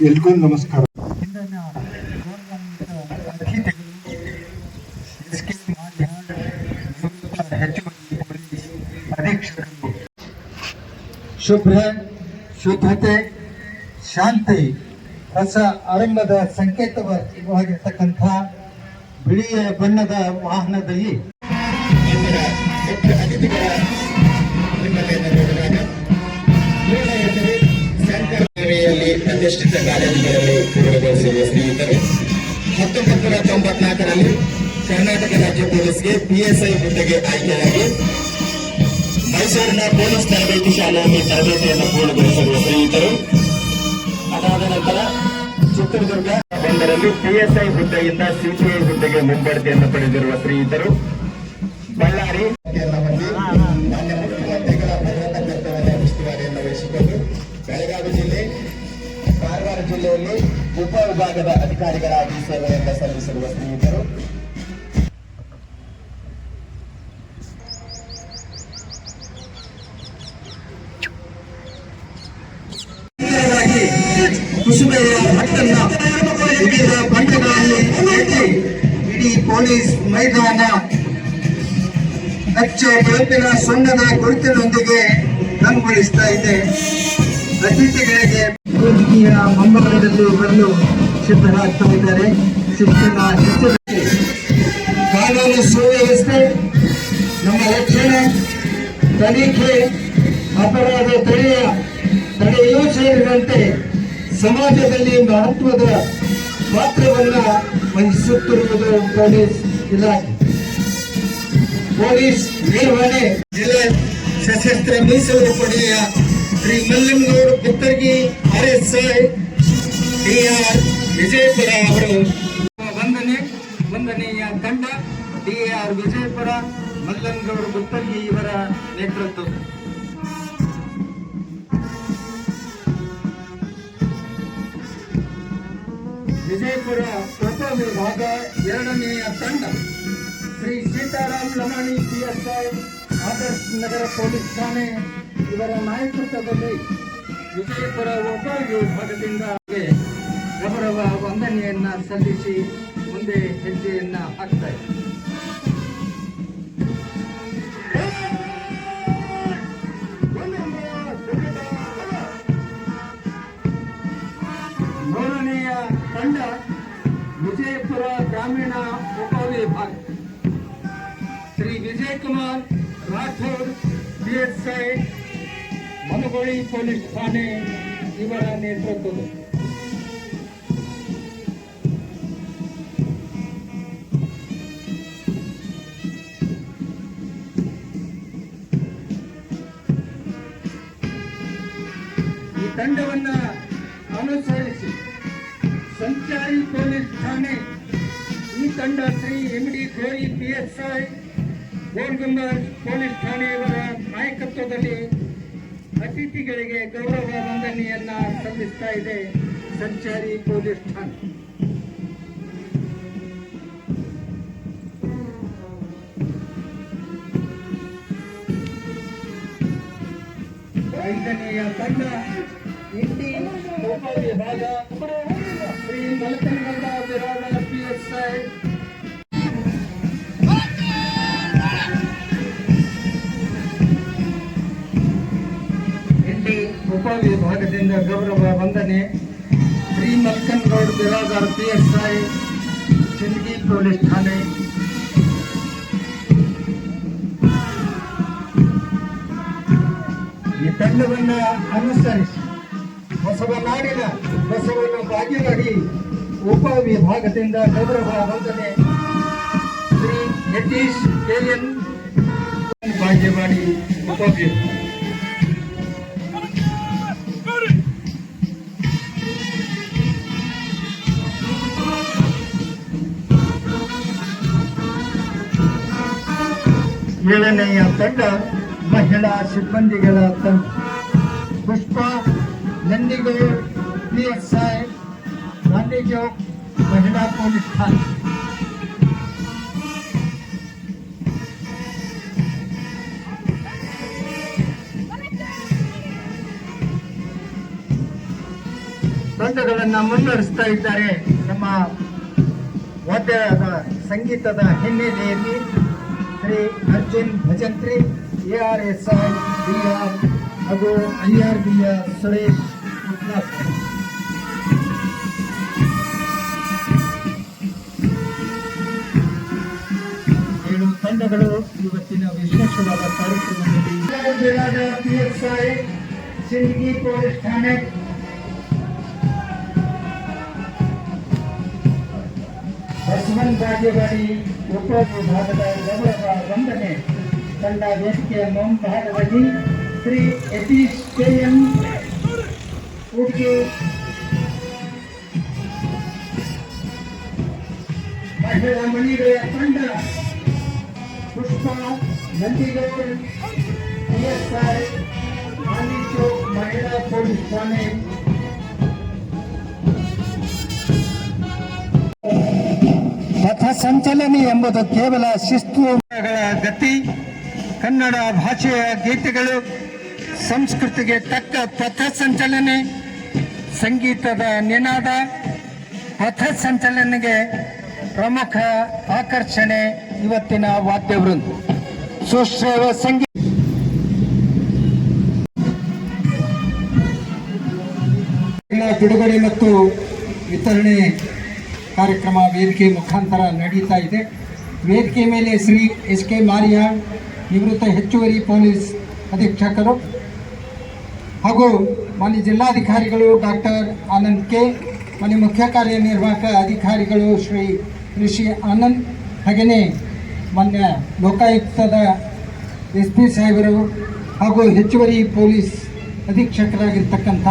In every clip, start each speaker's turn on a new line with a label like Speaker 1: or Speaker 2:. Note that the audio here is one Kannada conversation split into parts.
Speaker 1: ಎಲ್ರಿಗೂ ನಮಸ್ಕಾರ. ಶುದ್ಧತೆ, ಶಾಂತಿ, ಹೊಸ ಆರಂಭದ ಸಂಕೇತವಾಗಿರ್ತಕ್ಕಂಥ ಬಿಳಿಯ ಬಣ್ಣದ ವಾಹನದಲ್ಲಿ ಮುಖ್ಯ ಅತಿಥಿಗಳ ಪ್ರತಿಷ್ಠಿತ ಕಾಲೇಜುಗಳಲ್ಲಿ ಪೂರ್ಣಗೊಳಿಸಿರುವ ಸ್ನೇಹಿತರು 1994ರಲ್ಲಿ ಕರ್ನಾಟಕ ರಾಜ್ಯ ಪೊಲೀಸ್ಗೆ PSI ಹುದ್ದೆಗೆ ಆಯ್ಕೆಯಾಗಿ ಮೈಸೂರಿನ ಪೊಲೀಸ್ ತರಬೇತಿ ಶಾಲೆಯಲ್ಲಿ ತರಬೇತಿಯನ್ನು ಪೂರ್ಣಗೊಳಿಸಿರುವ ಸ್ನೇಹಿತರು. ಅದಾದ ನಂತರ ಚಿತ್ರದುರ್ಗ 1ರಲ್ಲಿ PSI ಹುದ್ದೆಯಿಂದ CPI ಹುದ್ದೆಗೆ ಮುಂಬಡ್ತಿಯನ್ನು ಪಡೆದಿರುವ ಸ್ನೇಹಿತರು. ಬಳ್ಳಾರಿ ಮಾನ್ಯ ಮುಖ್ಯಮಂತ್ರಿಗಳ ಭದ್ರತಾ ಕರ್ತವ್ಯದ ಉಸ್ತುವಾರಿಯನ್ನು ವಹಿಸಿಕೊಂಡು ಬೆಳಗಾವಿ ಜಿಲ್ಲೆ, ಕಾರವಾರ ಜಿಲ್ಲೆಯಲ್ಲಿ ಉಪ ವಿಭಾಗದ ಅಧಿಕಾರಿಗಳಾಗಿ ಸೇವೆಯನ್ನು ಸಲ್ಲಿಸಿರುವ ಸ್ನೇಹಿತರು. ಕುಸುಮೆಯ ಹಕ್ಕನ್ನ ವಿವಿಧ ಬಣ್ಣಗಳಲ್ಲಿ ಹಾಕಿ ಇಡೀ ಪೊಲೀಸ್ ಮೈದಾನ ಹಚ್ಚ ಬೆಳಪಿನ ಸುಣ್ಣದ ಗುರುತಿನೊಂದಿಗೆ ರಂಗುಗೊಳಿಸ್ತಾ ಇದೆ. ಅತಿಥಿಗಳಿಗೆ ವೇದಿಕೆಯ ಮುಂಭಾಗದಲ್ಲಿ ಬರಲು ಸಿದ್ಧರಾಗ್ತಾ ಇದ್ದಾರೆ. ಶಿಕ್ಷಣ ಹೆಚ್ಚಳಕ್ಕೆ ಕಾನೂನು ಸುವ್ಯವಸ್ಥೆ, ನಮ್ಮ ರಕ್ಷಣೆ, ತನಿಖೆ, ಅಪರಾಧ ತಡೆಯೂ ಸೇರಿದಂತೆ ಸಮಾಜದಲ್ಲಿ ಮಹತ್ವದ ಪಾತ್ರವನ್ನು ವಹಿಸುತ್ತಿರುವುದು ಪೊಲೀಸ್ ಇಲಾಖೆ. ಪೊಲೀಸ್ ನಿರ್ವಹಣೆ ಜಿಲ್ಲಾ ಸಶಸ್ತ್ರ ಮೀಸಲು ಪಡೆಯ ಶ್ರೀ ಮಲ್ಲಂಗೌಡ ಪುತ್ತರ್ಗಿ RSI DR ವಿಜಯಪುರ ಅವರು ವಂದನೆಯ ತಂಡ DR ವಿಜಯಪುರ ಮಲ್ಲಂಗೌಡ ಪುತ್ತರ್ಗಿ ಇವರ ನೇತೃತ್ವ. ವಿಜಯಪುರ ಉಪವಿಭಾಗ 2ನೇಯ ತಂಡ ಶ್ರೀ ಸೀತಾರಾಮ್ ಲಮಾಣಿ PSI ಆದರ್ಶ್ ನಗರ ಪೊಲೀಸ್ ಠಾಣೆ ಇವರ ನಾಯಕತ್ವದಲ್ಲಿ ವಿಜಯಪುರ ಉಪವಿಭಾಗದಿಂದ ಗೌರವ ವಂದನೆಯನ್ನ ಸಲ್ಲಿಸಿ ಮುಂದೆ ಹೆಜ್ಜೆಯನ್ನ ಹಾಕ್ತಾರೆ. ಮೂರನೆಯ ತಂಡ ವಿಜಯಪುರ ಗ್ರಾಮೀಣ ಉಪವಿಭಾಗ ಶ್ರೀ ವಿಜಯಕುಮಾರ್ ರಾಠೋಡ್ PSI ಮನಗೋಳಿ ಪೊಲೀಸ್ ಠಾಣೆ ಇವರ ನೇತೃತ್ವದ ಈ ತಂಡವನ್ನ ಅನುಸರಿಸಿ ಸಂಚಾರಿ ಪೊಲೀಸ್ ಠಾಣೆ ಈ ತಂಡ Shri MD Ghori PSI Golgumbaz police ಠಾಣೆಯವರ ನಾಯಕತ್ವದಲ್ಲಿ ಅತಿಥಿಗಳಿಗೆ ಗೌರವ ವಂದನೆಯನ್ನ ಸಲ್ಲಿಸ್ತಾ ಇದೆ. ಸಂಚಾರಿ ಪೊಲೀಸ್ ಠಾಣೆ 5ನೇಯ ತಂಡ ಇಂಡಿ ಉಪವಿಭಾಗ ಶ್ರೀ ಮಲಕನಗೌಡ ಬಿರಾದ PSI ಇಂಡಿ ಉಪವಿಭಾಗದಿಂದ ಗೌರವ ವಂದನೆ ಶ್ರೀ ಮಲಕನಗೌಡ ಬಿರಾದ PSI ಸಿಂದಗಿ ಪೊಲೀಸ್ ಠಾಣೆ. ಈ ತಂಡವನ್ನು ಅನುಸರಿಸಿ ಬಸವನಾಡಿನ ಬಸವನ ಬಾಗೇವಾಡಿ ಉಪವಿಭಾಗದಿಂದ ಗೌರವ ವಂದನೆ ಶ್ರೀ ಯತೀಶ್ KN ಬಾಗೇವಾಡಿ ಉಪವಿಭಾಗ. ಏಳನೆಯ ತಂಡ ಮಹಿಳಾ ಸಿಬ್ಬಂದಿಗಳ ತಂಡ ಪುಷ್ಪ ನಂದಿಗೌಡ್ PSI ಗಾಂಧಿ ಚೌಕ್ ಮಹಿಳಾ ಪೊಲೀಸ್ ಠಾಣೆ. ತಂಡಗಳನ್ನು ಮುನ್ನಡೆಸ್ತಾ ಇದ್ದಾರೆ ನಮ್ಮ ವಾದ್ಯದ ಸಂಗೀತದ ಹಿನ್ನೆಲೆಯಲ್ಲಿ ಶ್ರೀ ಅರ್ಜುನ್ ಭಜಂತ್ರಿ ARSI DR ಹಾಗೂ IRBಯ ಸುರೇಶ್ ಮುಖ್ಲಾಸ್. 7 ತಂಡಗಳು ಇವತ್ತಿನ ವಿಶೇಷವಾದ ಕಾರ್ಯಕ್ರಮದಲ್ಲಿ PSI ಸಿಂದಗಿ ಪೊಲೀಸ್ ಠಾಣೆ, ಬಸವನ್ ಬಾಗೇವಾಡಿ ಉಪವಿಭಾಗದ ಗೌರವ ವಂದನೆ ತಂಡ ವೇದಿಕೆಯ ಮುಂಭಾಗದಲ್ಲಿ ಶ್ರೀ ಯತೀಶ್ KN ಉಡುಗೆ ಮಹಿಳಾ ಮಣಿಗಳ ತಂಡ ಪುಷ್ಪ ನಂದಿಗೌಡ್ PSI ಗಾಂಧಿ ಚೌಕ್ ಮಹಿಳಾ ಪೊಲೀಸ್ ಠಾಣೆ. ಪಥ ಸಂಚಲನೆ ಎಂಬುದು ಕೇವಲ ಶಿಸ್ತುಗಳ ಗತಿ, ಕನ್ನಡ ಭಾಷೆಯ ಗೀತೆಗಳು, ಸಂಸ್ಕೃತಿಗೆ ತಕ್ಕ ಪಥ ಸಂಚಲನೆ, ಸಂಗೀತದ ನಿನಾದ, ಪಥ ಸಂಚಲನೆಗೆ ಪ್ರಮುಖ ಆಕರ್ಷಣೆ ಇವತ್ತಿನ ವಾದ್ಯವೃಂದ. ಸುಶ್ರವ ಸಂಗೀತ ಬಿಡುಗಡೆ ಮತ್ತು ವಿತರಣೆ ಕಾರ್ಯಕ್ರಮ ವೇದಿಕೆ ಮುಖಾಂತರ ನಡೀತಾ ಇದೆ. ವೇದಿಕೆ ಮೇಲೆ ಶ್ರೀ SK ಮಾರಿಯಾಳ್ ನಿವೃತ್ತ ಹೆಚ್ಚುವರಿ ಪೊಲೀಸ್ ಅಧೀಕ್ಷಕರು ಹಾಗೂ ಮಾನ್ಯ ಜಿಲ್ಲಾಧಿಕಾರಿಗಳು ಡಾಕ್ಟರ್ ಆನಂದ್ K, ಮಾನ್ಯ ಮುಖ್ಯ ಕಾರ್ಯನಿರ್ವಾಹಕ ಅಧಿಕಾರಿಗಳು ಶ್ರೀ ಋಷಿ ಆನಂದ್, ಹಾಗೆಯೇ ಮಾನ್ಯ ಲೋಕಾಯುಕ್ತದ SP ಸಾಹೇಬರು ಹಾಗೂ ಹೆಚ್ಚುವರಿ ಪೊಲೀಸ್ ಅಧೀಕ್ಷಕರಾಗಿರ್ತಕ್ಕಂಥ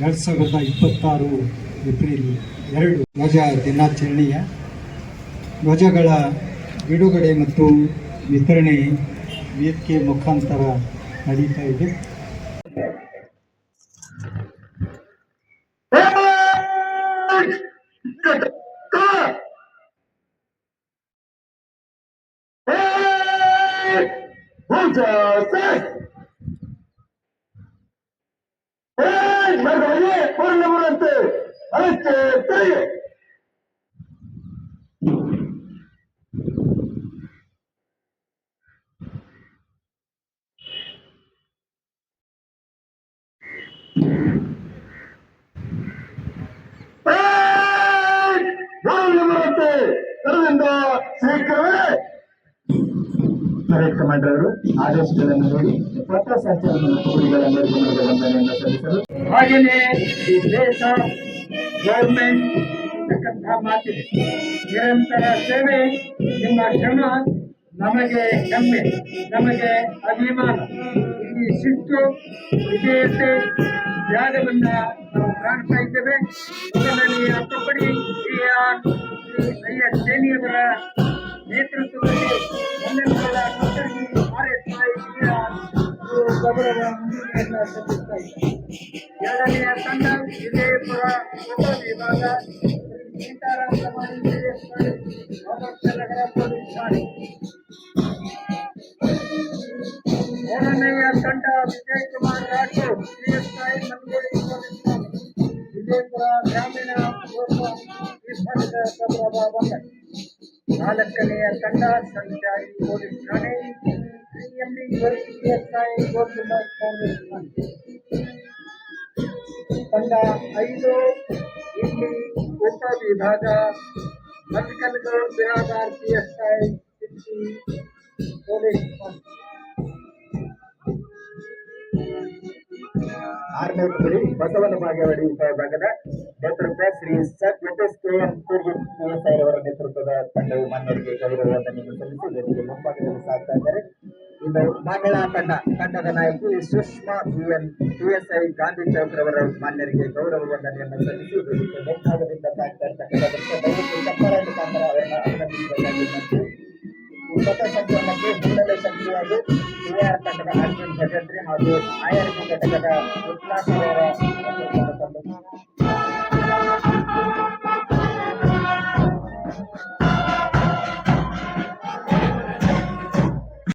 Speaker 2: 2026 ಏಪ್ರಿಲ್ 2 ಧ್ವಜ ದಿನಾಚರಣೆಯ ಧ್ವಜಗಳ ಬಿಡುಗಡೆ ಮತ್ತು ವಿತರಣೆ ವೇದಿಕೆ ಮುಖಾಂತರ ನಡೀತಾ ಇದೆ.
Speaker 1: ಪರೇಡ್ ಕಮಾಂಡರ್ ಅವರು ಆದೇಶಗಳನ್ನು ನೀಡಿ ಪಥಸಂಚಲನ ಟುಕಡಿಗಳ ನಿರ್ಗಮನದ ವಂದನೆಯನ್ನು ಸಲ್ಲಿಸಲು
Speaker 2: ಹಾಗೆಯೇ ಈ ದೇಶ ಗೌರ್ಮೆಂಟ್ ಮಾತಿದೆ, ನಿರಂತರ ಸೇವೆ ನಿಮ್ಮ ಶ್ರಮ ನಮಗೆ ಹೆಮ್ಮೆ, ನಮಗೆ ಅಭಿಮಾನ. ಈ ಶಿಸ್ತು, ವಿಧೇಯತೆ, ತ್ಯಾಗವನ್ನ ನಾವು ಕಾಣ್ತಾ ಇದ್ದೇವೆ. ಮೊದಲನೆಯ ತುಕಡಿ ಐಎಸ್ ಸೇನೆಯವರ ನೇತೃತ್ವದಲ್ಲಿ ಮಲ್ಲಂಗೌಡ ಕುತ್ತರ್ಗಿ RSI ಗೌರವ ಮುಂದೂಡಿಕೆಯನ್ನು ಸಲ್ಲಿಸ್ತಾ ಇದ್ದಾರೆ. ಎರಡನೆಯ ತಂಡ ವಿಜಯಪುರ ಉಪವಿಭಾಗ ಸೀತಾರಾಮ ಲಮಾಣಿ DSI ನಗರ ಪೊಲೀಸ್ ಠಾಣೆ. ಮೂರನೆಯ ತಂಡ ವಿಜಯ್ ಕುಮಾರ್ ರಾಠೋಡ್ DSI ಮನ್ಗೋಳಿ ಪೊಲೀಸ್ ಠಾಣೆ, ವಿಜಯಪುರ ಗ್ರಾಮೀಣ ವಿಭಾಗದ ಗೌರವ. ನಾಲ್ಕನೆಯ ತಂಡ ಸಂಚಾರಿ ಪೊಲೀಸ್ ಠಾಣೆ CMD DSI ಗೋಕುಲ ಪೊಲೀಸ್ ಠಾಣೆ. ತಂಡ 5 ಇಲ್ಲಿ ಉಪವಿಭಾಗ ಮಸ್ಕನ್ಗೌಡ್ ಬಿರಾದಾರ್ PSI ಸಿದ್ದಿ ಪೊಲೀಸ್ ಠಾಣೆ.
Speaker 1: 6ನೇ ತುಕಡಿ ಬಸವನ ಬಾಗೇವಾಡಿ ಉಪವಿಭಾಗದ ನೇತೃತ್ವ Shri sir S KM Kurgi PSI ಅವರ ನೇತೃತ್ವದ ತಂಡವು ಮಾನ್ಯರಿಗೆ ಗೌರವ ವಂದನೆಯನ್ನು ಸಲ್ಲಿಸಿ ವೇದಿಕೆ ಮುಂಭಾಗದಲ್ಲಿ ಸಾಗ್ತಾ ಇದ್ದಾರೆ. ಇನ್ನು ಮಹಿಳಾ ತಂಡದ ನಾಯಕಿ ಸುಷ್ಮಾ BN PSI ಗಾಂಧಿ ಚೌಕ್ ರವರ ಮಾನ್ಯರಿಗೆ ಗೌರವ ವಂದನೆಯನ್ನು ಸಲ್ಲಿಸಿ ವೇದಿಕೆ ಮುಂಭಾಗದಿಂದ ಸಾಗ್ತಾ ಇರ್ತಕ್ಕಂಥ ಚಪ್ಪರ ಮುಖಾಂತರ ಅವರನ್ನು ಅಭಿನಂದಿಸಬೇಕಾಗಿ ಈ ಪಥಸಂಚಲನಕ್ಕೆ ಹಿನ್ನೆಲೆ ಶಕ್ತಿಯಾಗಿ KR ತಂಡದ ಅರ್ಜುನ್ ಭಜಂತ್ರಿ ಹಾಗೂ IRB ಘಟಕದ ಉಲ್ಲಾಸ್ ಅವರ